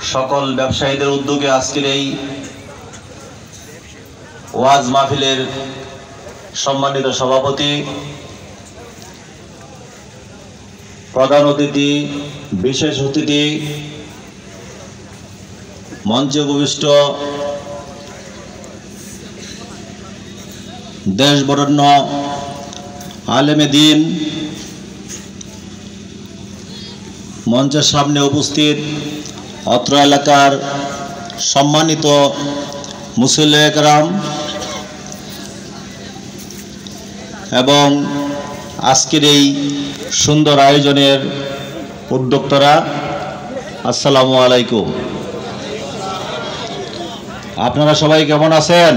সকল ব্যবসায়ীদের উদ্যোগে আজকের এই ওয়াজ মাহফিলের সম্মানিত সভাপতি, প্রধান অতিথি, বিশেষ অতিথি, মঞ্চে উপবিষ্ট দেশ বরেণ্য আলেমে দ্বীন, মঞ্চের সামনে উপস্থিত অত্র এলাকার সম্মানিত মুসল্লি একরাম এবং আজকের এই সুন্দর আয়োজনের উদ্যোক্তারা, আসসালামু আলাইকুম। আপনারা সবাই কেমন আছেন?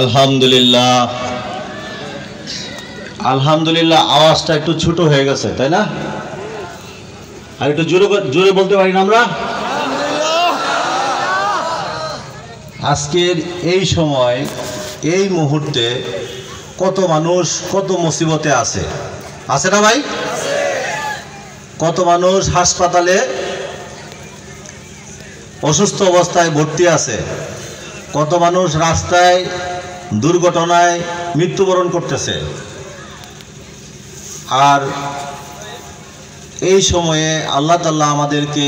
আলহামদুলিল্লাহ। আলহামদুলিল্লাহ আওয়াজটা একটু ছোট হয়ে গেছে, তাই না? আর একটু জোরে জোরে বলতে পারি না আমরা? আজকের এই সময়, এই মুহূর্তে কত মানুষ কত মুসিবতে আছে, আছে না ভাই? কত মানুষ হাসপাতালে অসুস্থ অবস্থায় ভর্তি আছে, কত মানুষ রাস্তায় দুর্ঘটনায় মৃত্যুবরণ করতেছে। আর এই সময়ে আল্লাহ তাআলা আমাদেরকে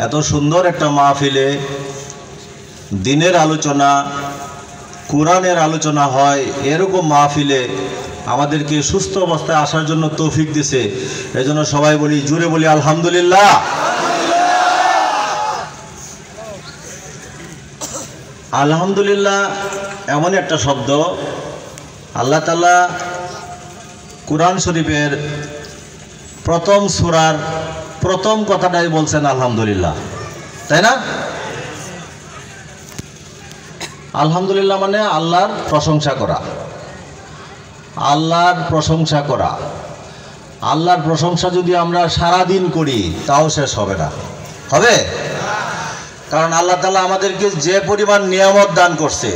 এত সুন্দর একটা মাহফিলে দ্বীনের আলোচনা, কোরআনের আলোচনা হয়, এরকম মাহফিলে আমাদেরকে সুস্থ অবস্থায় আসার জন্য তৌফিক দিয়েছে। এই জন্য সবাই বলি, জুড়ে বলি আলহামদুলিল্লাহ। আলহামদুলিল্লাহ এমন একটা শব্দ, আল্লাহ তাআলা কোরআন শরীফের প্রথম সূরার প্রথম কথাটাই বলছেন আলহামদুলিল্লাহ, তাই না? আলহামদুলিল্লাহ মানে আল্লাহর প্রশংসা করা, আল্লাহর প্রশংসা করা। আল্লাহর প্রশংসা যদি আমরা সারাদিন করি তাও শেষ হবে না, হবে? কারণ আল্লাহ তাআলা আমাদেরকে যে পরিমাণ নিয়ামত দান করছে,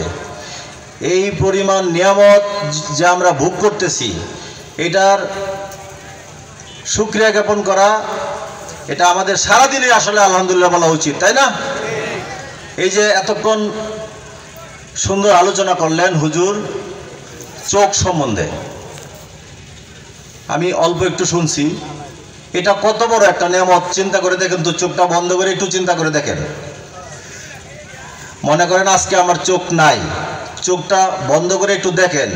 এই পরিমাণ নিয়ামত যে আমরা ভোগ করতেছি, এটার শুকরিয়া জ্ঞাপন করা, এটা আমাদের সারাদিনে আসলে আলহামদুলিল্লাহ বলা উচিত, তাই না? এই যে এতক্ষণ সুন্দর আলোচনা করলেন হুজুর চোখ সম্বন্ধে, আমি অল্প একটু শুনছি। এটা কত বড় একটা নিয়ামত, চিন্তা করে দেখেন তো। চোখটা বন্ধ করে একটু চিন্তা করে দেখেন। মনে করেন আজকে আমার চোখ নাই, চোখটা বন্ধ করে একটু দেখেন।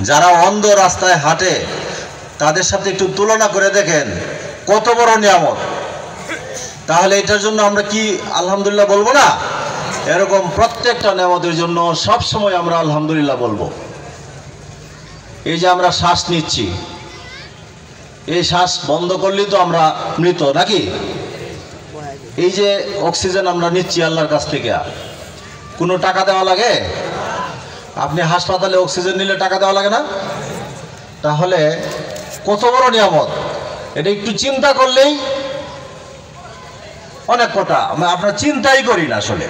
যারা অন্ধ রাস্তায় হাঁটে তাদের সাথে একটু তুলনা করে দেখেন কত বড় নিয়ামত। তাহলে এটার জন্য আমরা কি আলহামদুলিল্লাহ বলবো না? এরকম প্রত্যেকটা নিয়ামতের জন্য সব সময় আমরা আলহামদুলিল্লাহ বলবো। এই যে আমরা শ্বাস নিচ্ছি, এই শ্বাস বন্ধ করলেই তো আমরা মৃত, নাকি? এই যে অক্সিজেন আমরা নিচ্ছি আল্লাহর কাছ থেকে, কোনো টাকা দেওয়া লাগে? আপনি হাসপাতালে অক্সিজেন নিলে টাকা দেওয়া লাগে না? তাহলে কত বড় নিয়ামত, এটা একটু চিন্তা করলেই অনেক কথা। আমরা চিন্তাই করি না আসলে।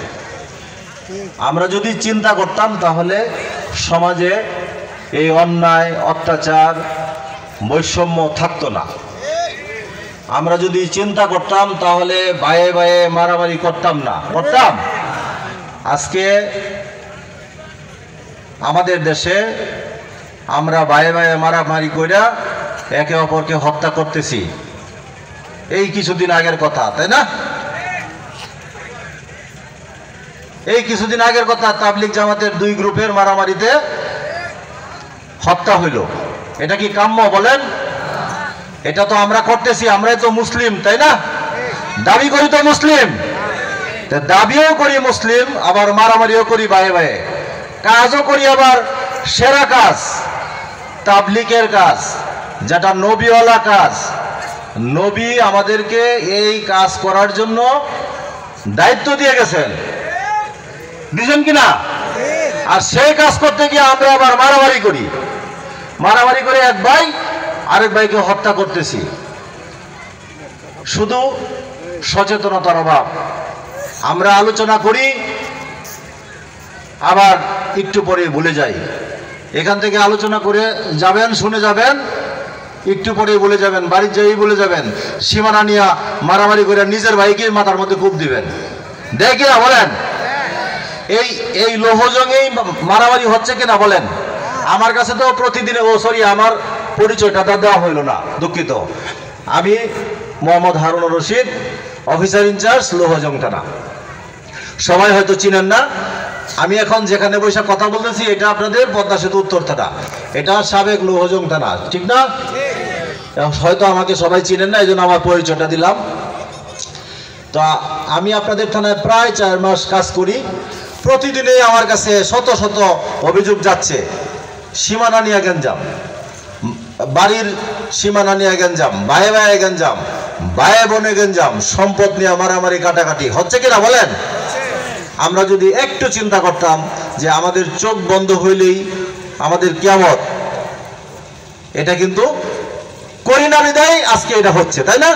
আমরা যদি চিন্তা করতাম তাহলে সমাজে এই অন্যায়, অত্যাচার, বৈষম্য থাকতো না। আমরা যদি চিন্তা করতাম তাহলে বায়ে বায়ে মারামারি করতাম না, করতাম? আজকে আমাদের দেশে আমরা বায়ে বায়ে মারামারি কইরা একে অপরকে হত্যা করতেছি। এই কিছুদিন আগের কথা, তাই না? এই কিছুদিন আগের কথা, তাবলিগ জামাতের দুই গ্রুপের মারামারিতে হত্যা হইল। এটা কি কাম্য বলেন? এটা তো আমরা করতেছি, আমরাই তো মুসলিম, তাই না? দাবি করি তো মুসলিম, দাবিও করি মুসলিম, আবার মারামারিও করি বায়ে বায়ে, কাজও করি আবার সেরা কাজ, তাবলিগের কাজ, যেটা নবীওয়ালা কাজ। নবী আমাদেরকে এই কাজ করার জন্য দায়িত্ব দিয়ে গেছেন, দিয়েছেন কিনা? আর সেই কাজ করতে গিয়ে আমরা আবার মারামারি করি, মারামারি করে এক ভাই আরেক ভাইকে হত্যা করতেছি। শুধু সচেতনতার অভাব। আমরা আলোচনা করি, আবার একটু পরে ভুলে যাই। এখান থেকে আলোচনা করে যাবেন, শুনে যাবেন, একটু পরেই বলে যাবেন, বাড়ির যাই বলে যাবেন, সীমানা নিয়ে মারামারি করে নিজের ভাইকে মাথার মধ্যে কূপ দিবেন। দেয় কিনা বলেন? এই লোহজংয়েই মারামারি হচ্ছে কিনা বলেন? আমার কাছে তো প্রতিদিনে, আমার পরিচয়টা দেওয়া হইল না, দুঃখিত। আমি মোহাম্মদ হারুন রশিদ, অফিসার ইনচার্জ লোহজং থানা। সবাই হয়তো চিনেন না। আমি এখন যেখানে বসে কথা বলতেছি এটা আপনাদের পদ্মা সেতু উত্তর থানা, এটা সাবেক লোহজং থানা, ঠিক না? হয়তো আমাকে সবাই চিনেন না, এই জন্য আমার পরিচয়টা দিলাম। তো আমি আপনাদের থানায় প্রায় 4 মাস কাজ করি। প্রতিদিনই আমার কাছে শত শত অভিযোগ যাচ্ছে। সীমানা নিয়ে গেঞ্জাম, বাড়ির সীমানা নিয়ে গেঞ্জাম, ভাইয়ে ভাইয়ে গেঞ্জাম, ভাইয়ে বোনে গেঞ্জাম, সম্পদ নিয়ে মারামারি কাটাকাটি হচ্ছে কিনা বলেন? আমরা যদি একটু চিন্তা করতাম যে আমাদের চোখ বন্ধ হইলেই আমাদের কিয়ামত, এটা কিন্তু করি না বিদায় আজকে এটা হচ্ছে, তাই না?